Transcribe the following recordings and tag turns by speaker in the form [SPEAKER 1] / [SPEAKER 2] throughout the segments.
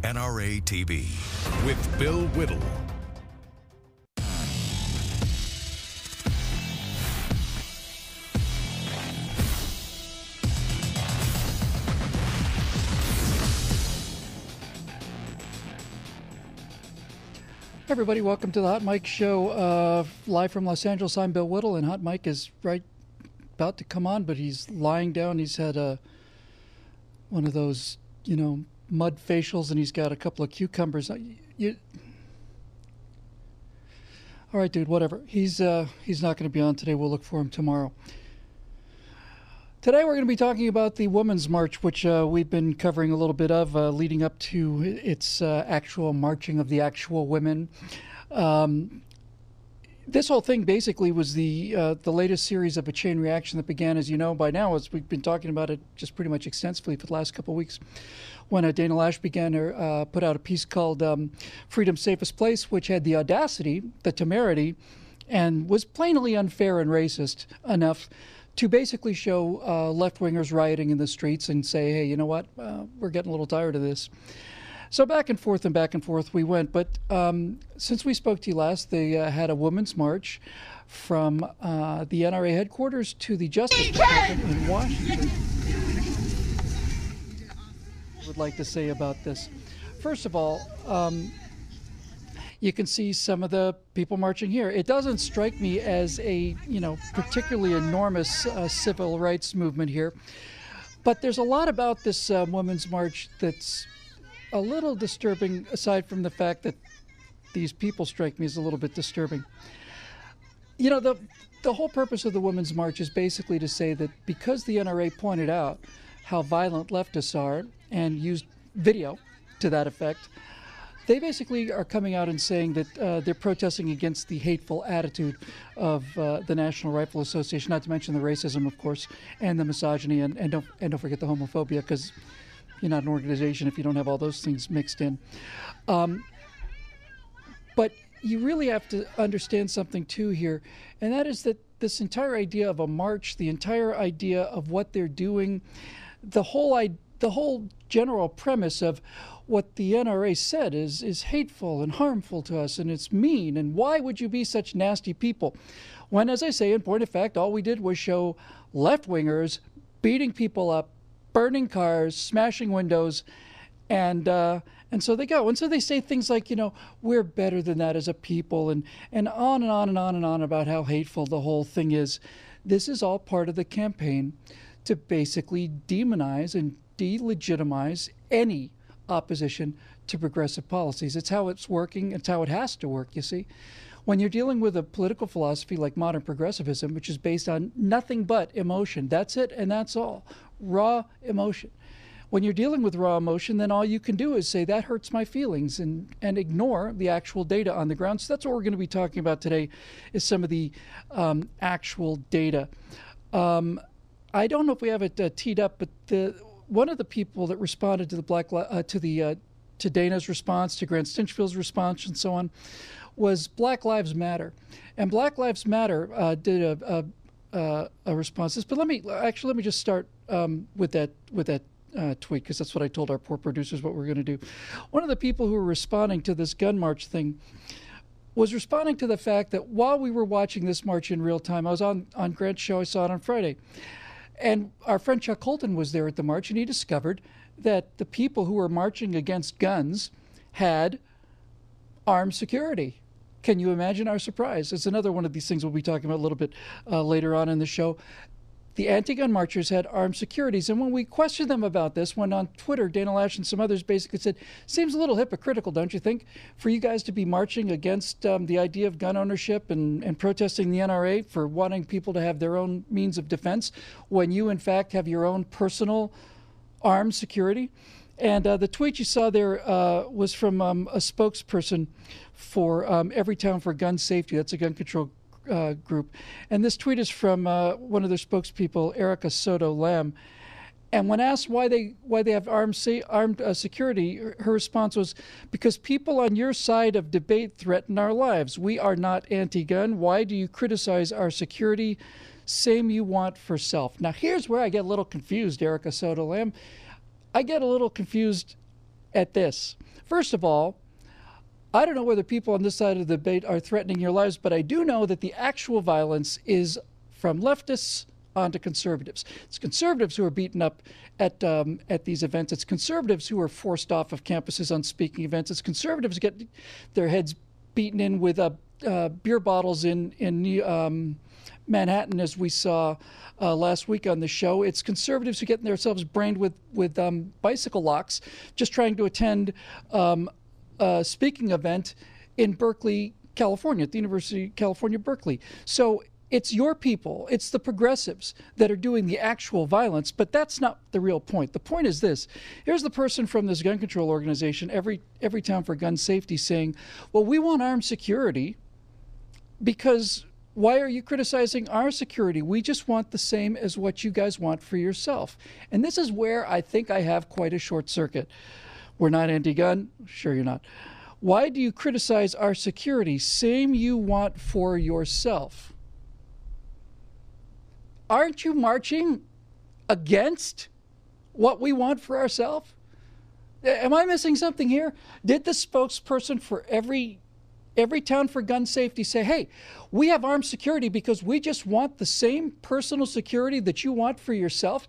[SPEAKER 1] NRA TV with Bill Whittle.
[SPEAKER 2] Hey everybody, welcome to the Hot Mike Show, live from Los Angeles. I'm Bill Whittle, and Hot Mike is right about to come on, but he's lying down. He's had one of those, mud facials, and he's got a couple of cucumbers. All right, dude, whatever. He's not going to be on today. We'll look for him tomorrow. Today we're going to be talking about the Women's March, which we've been covering a little bit of, leading up to its actual marching of the actual women. This whole thing basically was the latest series of a chain reaction that began, as you know by now, as we've been talking about it just pretty much extensively for the last couple of weeks, when Dana Loesch began to put out a piece called Freedom's Safest Place, which had the audacity, the temerity, and was plainly unfair and racist enough to basically show left-wingers rioting in the streets and say, hey, you know what, we're getting a little tired of this. So back and forth we went. But since we spoke to you last, they had a women's march from the NRA headquarters to the Justice Department in Washington. I would like to say about this. First of all, you can see some of the people marching here. It doesn't strike me as a, particularly enormous civil rights movement here. But there's a lot about this Women's March that's a little disturbing, aside from the fact that these people strike me as a little bit disturbing. The whole purpose of the Women's March is basically to say that because the NRA pointed out how violent leftists are and used video to that effect, they basically are coming out and saying that they're protesting against the hateful attitude of the National Rifle Association, not to mention the racism, of course, and the misogyny, and don't forget the homophobia, because you're not an organization if you don't have all those things mixed in. But you really have to understand something too here, and that is that this entire idea of a march, the entire idea of what they're doing, the whole general premise of what the NRA said is hateful and harmful to us, and it's mean, and why would you be such nasty people? When, as I say, in point of fact, all we did was show left-wingers beating people up, burning cars, smashing windows, and so they go. And so they say things like, we're better than that as a people, and on and on and on and on about how hateful the whole thing is. This is all part of the campaign to basically demonize and delegitimize any opposition to progressive policies. It's how it's working. It's how it has to work, you see. When you're dealing with a political philosophy like modern progressivism, which is based on nothing but emotion, that's it and that's all, raw emotion. When you're dealing with raw emotion, then all you can do is say, that hurts my feelings, and ignore the actual data on the ground. So that's what we're going to be talking about today, is some of the actual data. I don't know if we have it teed up, but one of the people that responded to the to Dana's response, to Grant Stinchfield's response, and so on, was Black Lives Matter, and Black Lives Matter did a response. But let me just start with that tweet, because that's what I told our poor producers what we're going to do. One of the people who were responding to this gun march thing was responding to the fact that while we were watching this march in real time, I was on Grant's show. I saw it on Friday. And our friend Chuck Colton was there at the march, and he discovered that the people who were marching against guns had armed security. Can you imagine our surprise? It's another one of these things we'll be talking about a little bit later on in the show. The anti-gun marchers had armed securities, and when we questioned them about this, when on Twitter, Dana Loesch and some others basically said, seems a little hypocritical, don't you think, for you guys to be marching against the idea of gun ownership and protesting the NRA for wanting people to have their own means of defense, when you, in fact, have your own personal armed security? And the tweet you saw there was from a spokesperson for Everytown for Gun Safety. That's a gun control group. And this tweet is from one of their spokespeople, Erica Soto Lamb. And when asked why they have armed security, her response was, because people on your side of debate threaten our lives. We are not anti-gun. Why do you criticize our security? Same you want for self. Now, here's where I get a little confused, Erica Soto Lamb. I get a little confused at this. First of all, I don't know whether people on this side of the debate are threatening your lives, but I do know that the actual violence is from leftists onto conservatives. It's conservatives who are beaten up at these events. It's conservatives who are forced off of campuses on speaking events. It's conservatives who get their heads beaten in with beer bottles in Manhattan, as we saw last week on the show. It's conservatives who get themselves brained with bicycle locks just trying to attend a speaking event in Berkeley, California, at the University of California, Berkeley. So it's your people, it's the progressives that are doing the actual violence, but that's not the real point. The point is this. Here's the person from this gun control organization, Every Town for Gun Safety, saying, well, we want armed security because why are you criticizing our security? We just want the same as what you guys want for yourself. And this is where I think I have quite a short circuit. We're not anti-gun? Sure you're not. Why do you criticize our security? Same you want for yourself. Aren't you marching against what we want for ourselves? Am I missing something here? Did the spokesperson for Every Town for Gun Safety say, hey, we have armed security because we just want the same personal security that you want for yourself?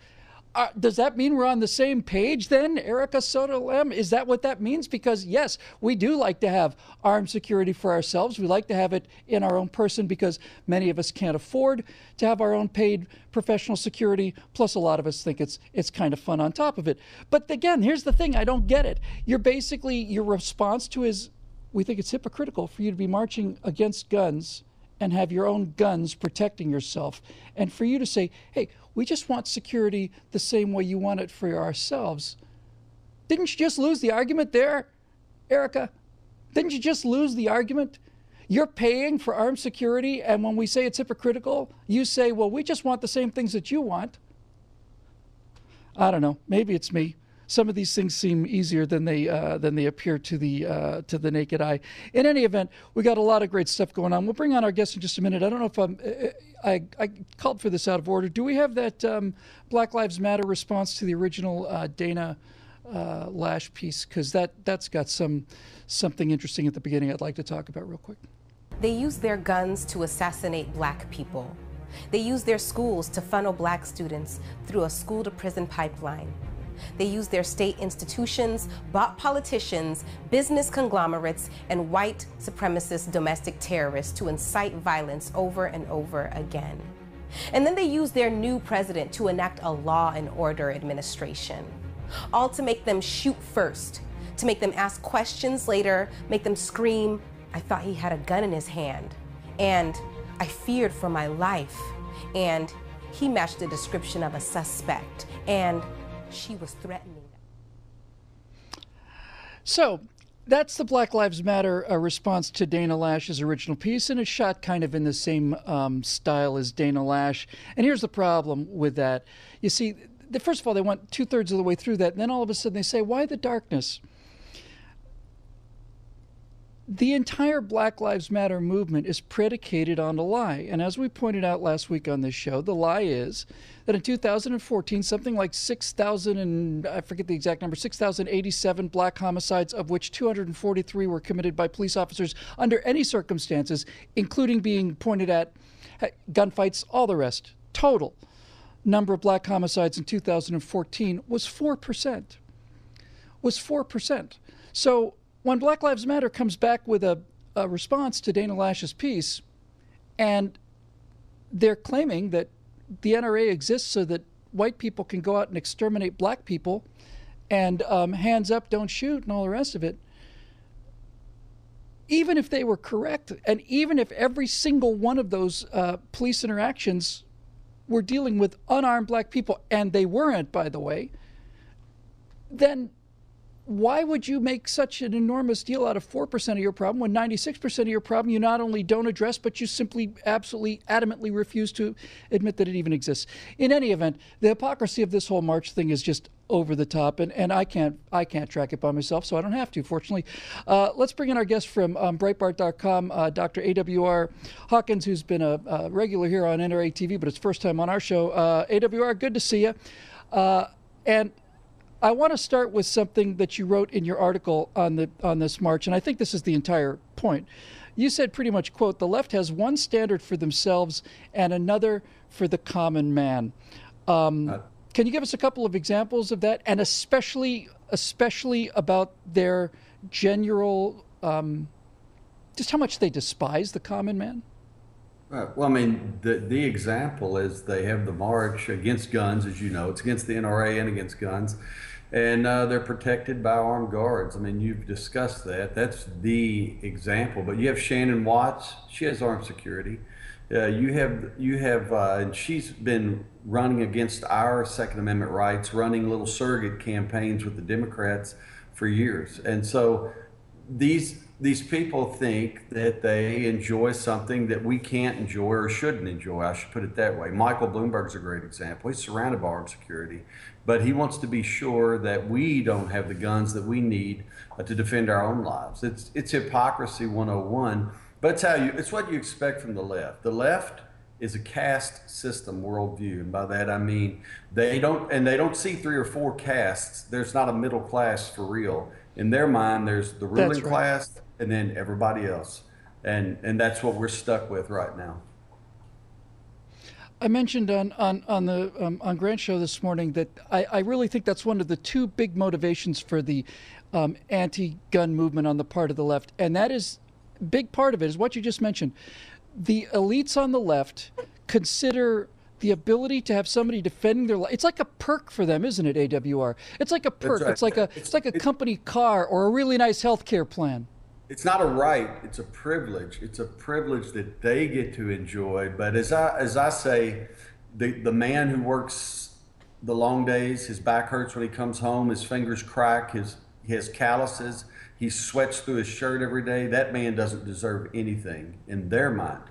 [SPEAKER 2] Does that mean we're on the same page then, Erica Soto-Lam? Is that what that means? Because yes, we do like to have armed security for ourselves. We like to have it in our own person because many of us can't afford to have our own paid professional security. Plus, a lot of us think it's kind of fun on top of it. But again, here's the thing. I don't get it. You're basically, your response to is, we think it's hypocritical for you to be marching against guns and have your own guns protecting yourself, and for you to say, hey, we just want security the same way you want it for ourselves. Didn't you just lose the argument there, Erica? Didn't you just lose the argument? You're paying for armed security, and when we say it's hypocritical, you say, well, we just want the same things that you want. I don't know. Maybe it's me. Some of these things seem easier than they appear to the naked eye. In any event, we got a lot of great stuff going on. We'll bring on our guest in just a minute. I don't know if I called for this out of order. Do we have that Black Lives Matter response to the original Dana Lash piece? Because that's got something interesting at the beginning I'd like to talk about real quick.
[SPEAKER 3] They use their guns to assassinate black people. They use their schools to funnel black students through a school-to-prison pipeline. They use their state institutions, bought politicians, business conglomerates, and white supremacist domestic terrorists to incite violence over and over again. And then they use their new president to enact a law and order administration, all to make them shoot first, to make them ask questions later, make them scream, I thought he had a gun in his hand, and I feared for my life, and he matched the description of a suspect, and she was threatening them.
[SPEAKER 2] So that's the Black Lives Matter response to Dana Lash's original piece, and it's shot kind of in the same style as Dana Lash. And here's the problem with that. You see, first of all, they went 2/3 of the way through that, and then all of a sudden they say, why the darkness? The entire Black Lives Matter movement is predicated on a lie. And as we pointed out last week on this show, the lie is that in 2014, something like 6,000, and I forget the exact number, 6,087 black homicides, of which 243 were committed by police officers under any circumstances, including being pointed at, gunfights, all the rest. Total number of black homicides in 2014 was 4%. Was 4%. So when Black Lives Matter comes back with a response to Dana Lash's piece, and they're claiming that the NRA exists so that white people can go out and exterminate black people, and hands up, don't shoot, and all the rest of it, even if they were correct, and even if every single one of those police interactions were dealing with unarmed black people, and they weren't, by the way, then why would you make such an enormous deal out of 4% of your problem when 96% of your problem you not only don't address, but you simply absolutely adamantly refuse to admit that it even exists? In any event, the hypocrisy of this whole march thing is just over the top, and I can't track it by myself, so I don't have to, fortunately. Let's bring in our guest from Breitbart.com, Dr. AWR Hawkins, who's been a regular here on NRA TV, but it's first time on our show. AWR, good to see you. And I want to start with something that you wrote in your article on this march, and I think this is the entire point. You said pretty much, quote, "The left has one standard for themselves and another for the common man." Can you give us a couple of examples of that, and especially about their general, just how much they despise the common man?
[SPEAKER 4] Right. Well, I mean, the example is they have the march against guns, as you know. It's against the NRA and against guns, and they're protected by armed guards. I mean, you've discussed that. That's the example. But you have Shannon Watts. She has armed security. You have, and she's been running against our Second Amendment rights, running little surrogate campaigns with the Democrats for years. And so these people think that they enjoy something that we can't enjoy or shouldn't enjoy. I should put it that way. Michael Bloomberg's a great example. He's surrounded by armed security, but he wants to be sure that we don't have the guns that we need to defend our own lives. It's hypocrisy 101. But it's what you expect from the left. The left is a caste system worldview, and by that I mean they don't see 3 or 4 castes. There's not a middle class for real. In their mind, there's the ruling class and then everybody else, and that's what we're stuck with right now.
[SPEAKER 2] I mentioned on Grant's show this morning that I really think that's one of the 2 big motivations for the anti-gun movement on the part of the left, and that is. Big part of it is what you just mentioned. The elites on the left consider the ability to have somebody defending their life. It's like a perk for them, isn't it, AWR? It's like a perk. Right. It's like a company car or a really nice health care plan.
[SPEAKER 4] It's not a right. It's a privilege. It's a privilege that they get to enjoy. But as I say, the man who works the long days, his back hurts when he comes home, his fingers crack, he has calluses. He sweats through his shirt every day. That man doesn't deserve anything in their mind.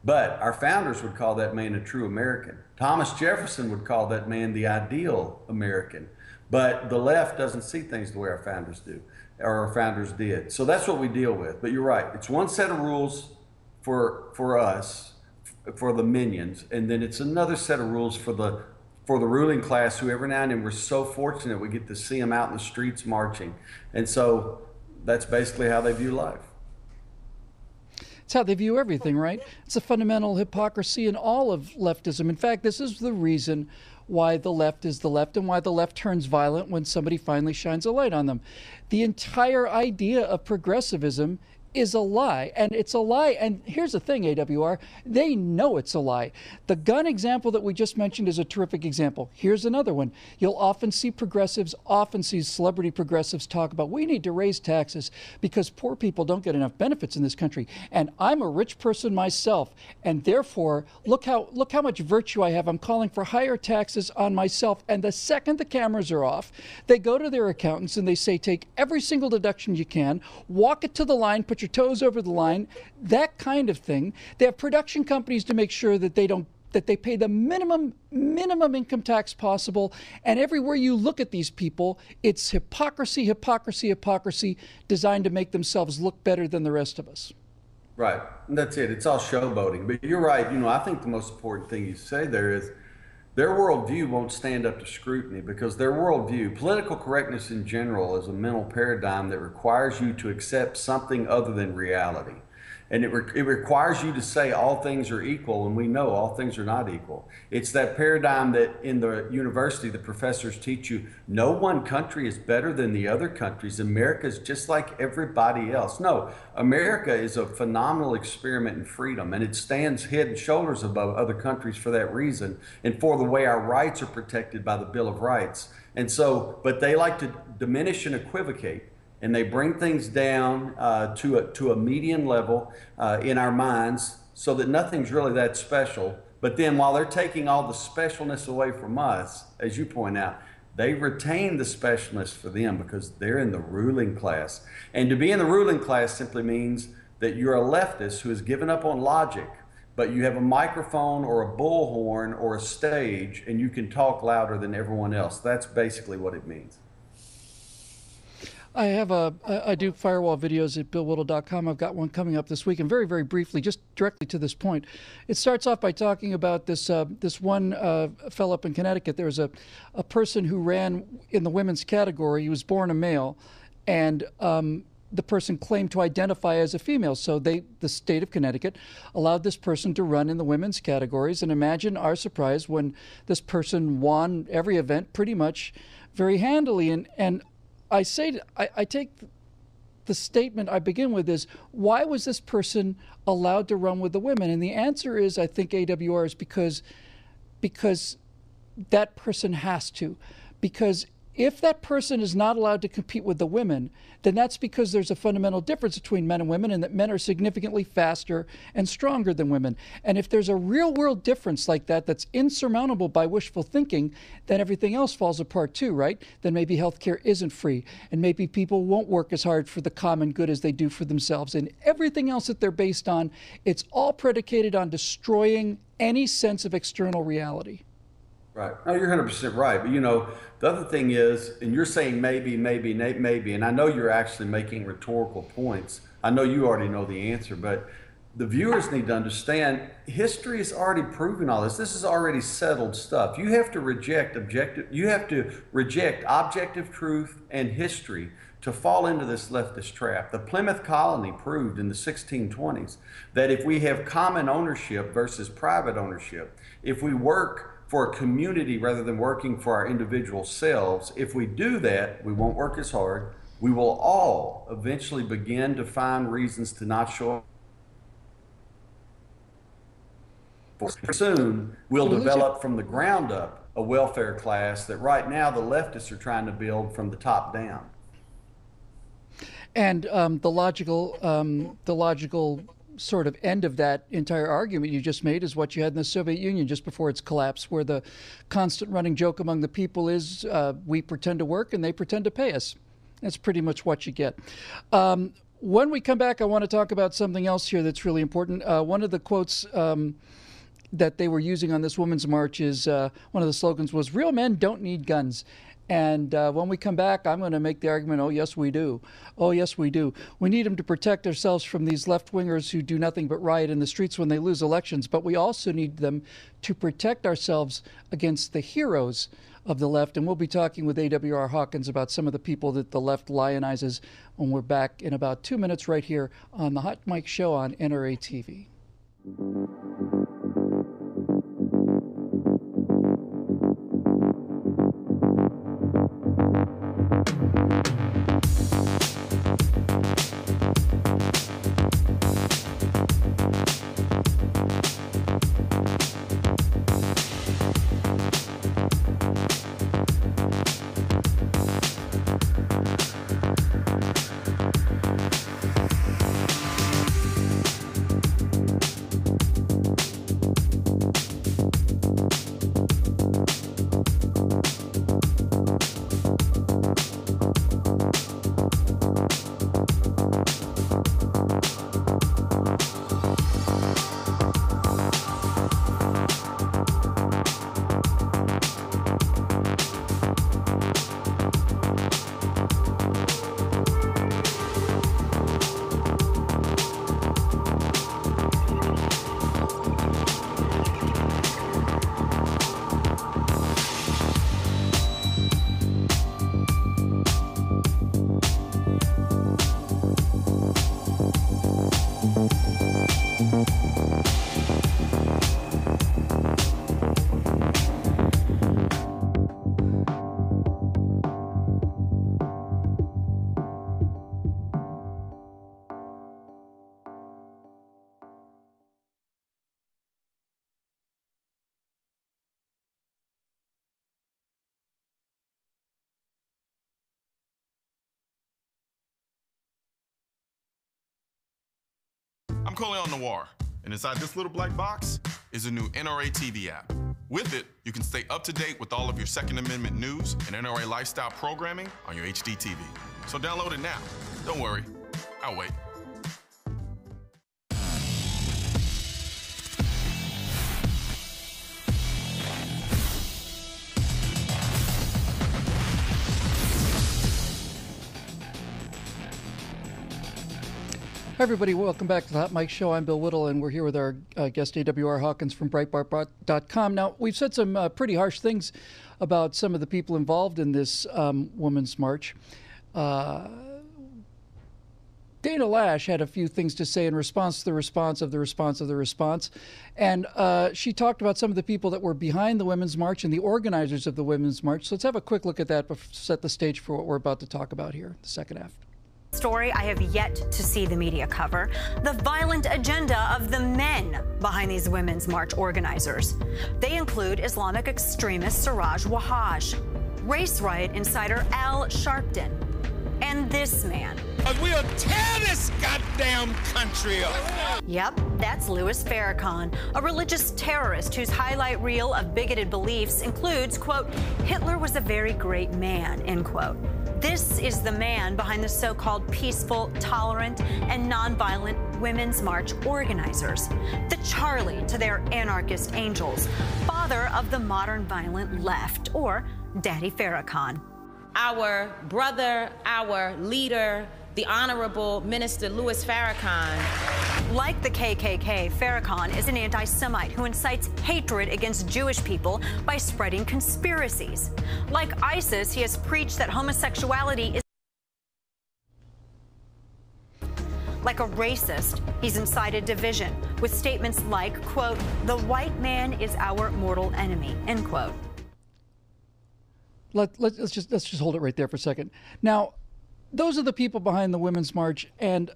[SPEAKER 4] But our founders would call that man a true American. Thomas Jefferson would call that man the ideal American. But the left doesn't see things the way our founders do, or our founders did. So that's what we deal with. But you're right. It's one set of rules for us, for the minions, and then it's another set of rules for the ruling class, who every now and then we're so fortunate we get to see them out in the streets marching. And so that's basically how they view life.
[SPEAKER 2] It's how they view everything, right? It's a fundamental hypocrisy in all of leftism. In fact, this is the reason why the left is the left and why the left turns violent when somebody finally shines a light on them. The entire idea of progressivism is a lie, and it's a lie. And here's the thing, AWR, they know it's a lie. The gun example that we just mentioned is a terrific example. Here's another one. You'll often see celebrity progressives talk about, we need to raise taxes because poor people don't get enough benefits in this country. And I'm a rich person myself, and therefore, look how much virtue I have. I'm calling for higher taxes on myself. And the second the cameras are off, they go to their accountants and they say, take every single deduction you can, walk it to the line, put your toes over the line, that kind of thing. They have production companies to make sure that they pay the minimum income tax possible. And everywhere you look at these people, it's hypocrisy, hypocrisy, hypocrisy, designed to make themselves look better than the rest of us.
[SPEAKER 4] Right. And that's it. It's all showboating. But you're right. I think the most important thing you say there is their worldview won't stand up to scrutiny, because their worldview, political correctness in general, is a mental paradigm that requires you to accept something other than reality. And it requires you to say all things are equal, and we know all things are not equal. It's that paradigm that in the university the professors teach you, no one country is better than the other countries. America is just like everybody else. No, America is a phenomenal experiment in freedom, and it stands head and shoulders above other countries for that reason, and for the way our rights are protected by the Bill of Rights. And so, but they like to diminish and equivocate. And they bring things down to a median level in our minds, so that nothing's really that special. But then while they're taking all the specialness away from us, as you point out, they retain the specialness for them because they're in the ruling class. And to be in the ruling class simply means that you're a leftist who has given up on logic, but you have a microphone or a bullhorn or a stage, and you can talk louder than everyone else. That's basically what it means.
[SPEAKER 2] I do firewall videos at BillWhittle.com. I've got one coming up this week, and very, very briefly, just directly to this point, it starts off by talking about this one fellow up in Connecticut. There was a person who ran in the women's category. He was born a male, and the person claimed to identify as a female. So the state of Connecticut allowed this person to run in the women's categories. And imagine our surprise when this person won every event pretty much very handily. And I take the statement I begin with is, why was this person allowed to run with the women? And the answer is, I think, AWR is because that person has to. Because if that person is not allowed to compete with the women, then that's because there's a fundamental difference between men and women, and that men are significantly faster and stronger than women. And if there's a real world difference like that that's insurmountable by wishful thinking, then everything else falls apart too, right? Then maybe healthcare isn't free, and maybe people won't work as hard for the common good as they do for themselves. And everything else that they're based on, it's all predicated on destroying any sense of external reality.
[SPEAKER 4] Right. No, you're 100% right. But, the other thing is, and you're saying maybe, and I know you're actually making rhetorical points. I know you already know the answer, but the viewers need to understand history has already proven all this. This is already settled stuff. You have to reject objective truth and history to fall into this leftist trap. The Plymouth Colony proved in the 1620s that if we have common ownership versus private ownership, if we work for a community rather than working for our individual selves, if we do that, we won't work as hard. We will all eventually begin to find reasons to not show up. Soon, we'll develop from the ground up a welfare class that right now the leftists are trying to build from the top down.
[SPEAKER 2] And the logical sort of end of that entire argument you just made is what you had in the Soviet Union just before its collapse, where the constant running joke among the people is we pretend to work and they pretend to pay us. That's pretty much what you get. When we come back, I want to talk about something else here that's really important. One of the quotes that they were using on this Women's March is one of the slogans was, "Real men don't need guns." And when we come back, I'm going to make the argument, oh, yes, we do. Oh, yes, we do. We need them to protect ourselves from these left-wingers who do nothing but riot in the streets when they lose elections. But we also need them to protect ourselves against the heroes of the left. And we'll be talking with AWR Hawkins about some of the people that the left lionizes when we're back in about 2 minutes right here on the Hot Mike Show on NRA TV.
[SPEAKER 5] I'm Coleon Noir, and inside this little black box is a new NRA TV app. With it, you can stay up to date with all of your Second Amendment news and NRA lifestyle programming on your HD TV. So download it now. Don't worry, I'll wait.
[SPEAKER 2] everybody, welcome back to the Hot Mike Show. I'm Bill Whittle, and we're here with our guest A.W.R. Hawkins from Breitbart.com. Now, we've said some pretty harsh things about some of the people involved in this Women's March. Dana Lash had a few things to say in response to the response of the response of the response. And she talked about some of the people that were behind the Women's March and the organizers of the Women's March. So let's have a quick look at that, but set the stage for what we're about to talk about here, the second half.
[SPEAKER 6] Story I have yet to see the media cover: the violent agenda of the men behind these Women's March organizers. They include Islamic extremist Siraj Wahhaj, race riot insider Al Sharpton, and this man.
[SPEAKER 7] We'll tear this goddamn country up.
[SPEAKER 6] Yep, that's Louis Farrakhan, a religious terrorist whose highlight reel of bigoted beliefs includes, quote, Hitler was a very great man, end quote. This is the man behind the so-called peaceful, tolerant, and nonviolent Women's March organizers. The Charlie to their anarchist angels, father of the modern violent left, or Daddy Farrakhan.
[SPEAKER 8] Our brother, our leader, the Honorable Minister Louis Farrakhan.
[SPEAKER 6] Like the KKK, Farrakhan is an anti-Semite who incites hatred against Jewish people by spreading conspiracies. Like ISIS, he has preached that homosexuality is... Like a racist, he's incited division with statements like, quote, the white man is our mortal enemy, end quote.
[SPEAKER 2] Let's just hold it right there for a second. Now, those are the people behind the Women's March, and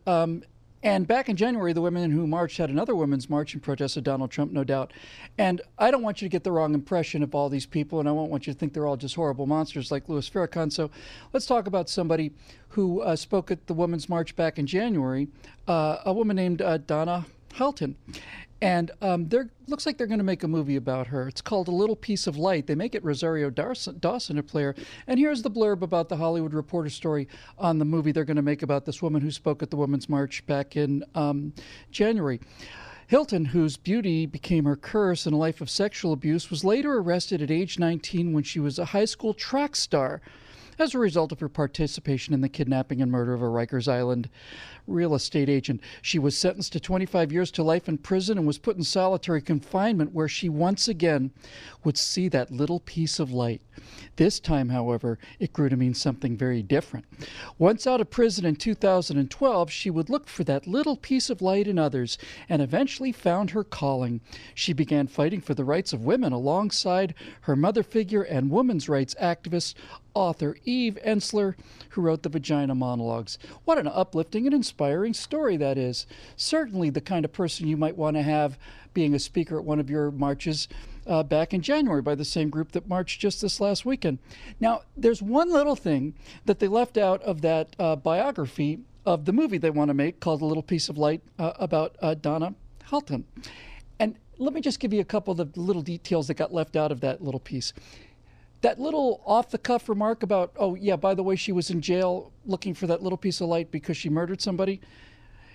[SPEAKER 2] back in January, the women who marched had another Women's March and protested Donald Trump, no doubt. And I don't want you to get the wrong impression of all these people, and I won't want you to think they're all just horrible monsters like Louis Farrakhan. So let's talk about somebody who spoke at the Women's March back in January, a woman named Donna Halton. And looks like they're going to make a movie about her. It's called A Little Piece of Light. They make it Rosario Dawson to play her. And here's the blurb about the Hollywood Reporter story on the movie they're going to make about this woman who spoke at the Women's March back in January. Hilton, whose beauty became her curse in a life of sexual abuse, was later arrested at age 19 when she was a high school track star as a result of her participation in the kidnapping and murder of a Rikers Island real estate agent. She was sentenced to 25 years to life in prison and was put in solitary confinement, where she once again would see that little piece of light. This time, however, it grew to mean something very different. Once out of prison in 2012, she would look for that little piece of light in others and eventually found her calling. She began fighting for the rights of women alongside her mother figure and women's rights activist, author Eve Ensler, who wrote the Vagina Monologues. What an uplifting and inspiring story that is. Certainly the kind of person you might want to have being a speaker at one of your marches back in January by the same group that marched just this last weekend. Now, there's one little thing that they left out of that biography of the movie they want to make called A Little Piece of Light about Donna Halton. And let me just give you a couple of the little details that got left out of that little piece. That little off-the-cuff remark about, oh, yeah, by the way, she was in jail looking for that little piece of light because she murdered somebody.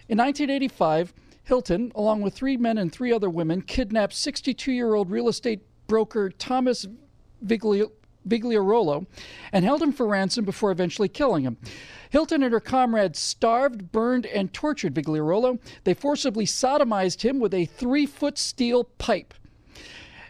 [SPEAKER 2] In 1985, Hilton, along with 3 men and 3 other women, kidnapped 62-year-old real estate broker Thomas Vigliarolo and held him for ransom before eventually killing him. Hilton and her comrades starved, burned, and tortured Vigliarolo. They forcibly sodomized him with a 3-foot steel pipe.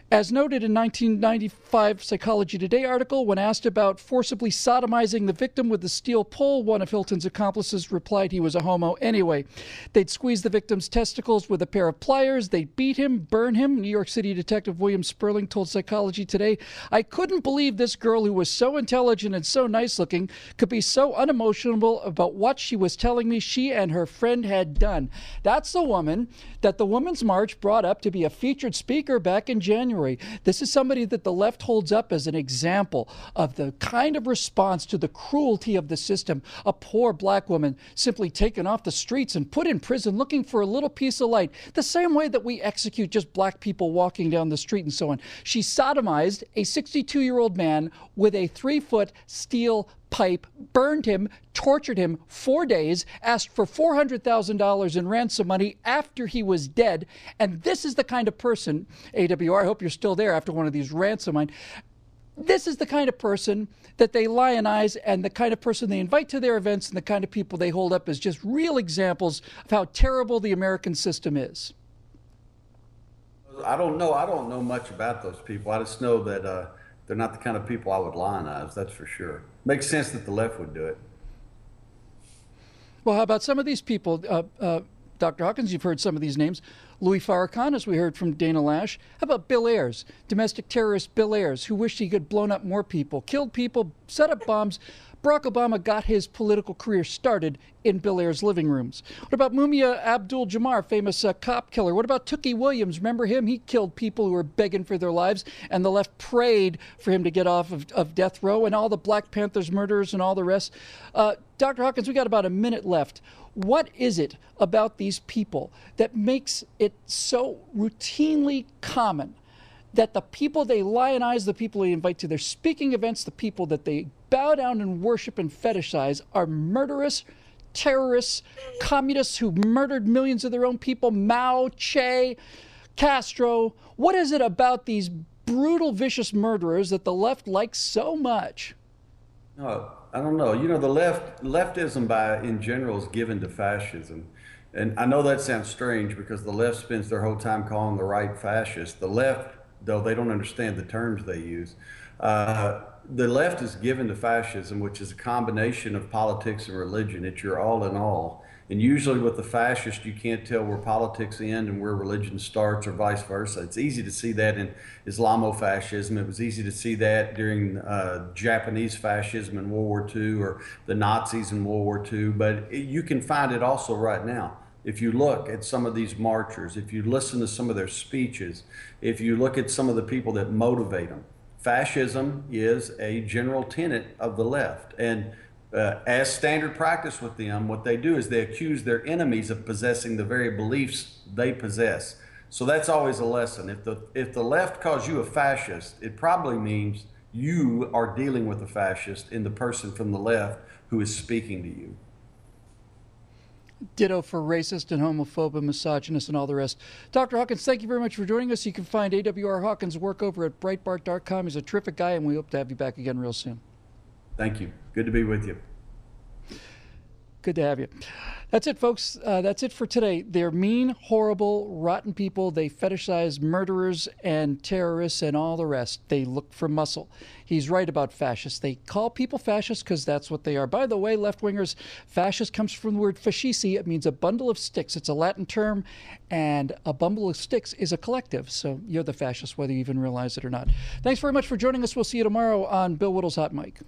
[SPEAKER 2] As noted in 1995 Psychology Today article, when asked about forcibly sodomizing the victim with the steel pole, one of Hilton's accomplices replied he was a homo anyway. They'd squeeze the victim's testicles with a pair of pliers. They'd beat him, burn him. New York City detective William Sperling told Psychology Today, I couldn't believe this girl who was so intelligent and so nice looking could be so unemotional about what she was telling me she and her friend had done. That's the woman that the Women's March brought up to be a featured speaker back in January. This is somebody that the left holds up as an example of the kind of response to the cruelty of the system. A poor black woman simply taken off the streets and put in prison looking for a little piece of light, the same way that we execute just black people walking down the street and so on. She sodomized a 62-year-old man with a 3-foot steel pipe, burned him, tortured him 4 days, asked for $400,000 in ransom money after he was dead. And this is the kind of person, AWR, I hope you're still there after one of these ransom mine. This is the kind of person that they lionize, and the kind of person they invite to their events, and the kind of people they hold up as just real examples of how terrible the American system is.
[SPEAKER 4] I don't know much about those people. I just know that they're not the kind of people I would lionize, that's for sure. Makes sense that the left would do it.
[SPEAKER 2] Well, how about some of these people? Dr. Hawkins, you've heard some of these names. Louis Farrakhan, as we heard from Dana Lash. How about Bill Ayers, domestic terrorist Bill Ayers, who wished he could blown up more people, killed people, set up bombs. Barack Obama got his political career started in Bill Ayers' living rooms. What about Mumia Abdul-Jabbar, famous cop killer? What about Tookie Williams? Remember him? He killed people who were begging for their lives, and the left prayed for him to get off of death row, and all the Black Panthers murderers and all the rest. Dr. Hawkins, we got about a minute left. What is it about these people that makes it so routinely common that the people they lionize, the people they invite to their speaking events, the people that they bow down and worship and fetishize are murderous, terrorists, communists who murdered millions of their own people, Mao, Che, Castro? What is it about these brutal, vicious murderers that the left likes so much?
[SPEAKER 4] No, I don't know. You know, the leftism in general is given to fascism. And I know that sounds strange because the left spends their whole time calling the right fascist. The left, though, they don't understand the terms they use. The left is given to fascism, which is a combination of politics and religion. It's your all in all. And usually with the fascist, you can't tell where politics end and where religion starts, or vice versa. It's easy to see that in Islamofascism. It was easy to see that during Japanese fascism in World War II, or the Nazis in World War II. But you can find it also right now. If you look at some of these marchers, if you listen to some of their speeches, if you look at some of the people that motivate them, fascism is a general tenet of the left. And as standard practice with them, what they do is they accuse their enemies of possessing the very beliefs they possess. So that's always a lesson. If the left calls you a fascist, it probably means you are dealing with a fascist in the person from the left who is speaking to you.
[SPEAKER 2] Ditto for racist and homophobe and misogynist and all the rest. Dr. Hawkins, thank you very much for joining us. You can find A.W.R. Hawkins' work over at Breitbart.com. He's a terrific guy, and we hope to have you back again real soon.
[SPEAKER 4] Thank you. Good to be with you.
[SPEAKER 2] Good to have you. That's it, folks. That's it for today. They're mean, horrible, rotten people. They fetishize murderers and terrorists and all the rest. They look for muscle. He's right about fascists. They call people fascists because that's what they are. By the way, left-wingers, fascist comes from the word fascici. It means a bundle of sticks. It's a Latin term, and a bundle of sticks is a collective. So you're the fascist, whether you even realize it or not. Thanks very much for joining us. We'll see you tomorrow on Bill Whittle's Hot Mic.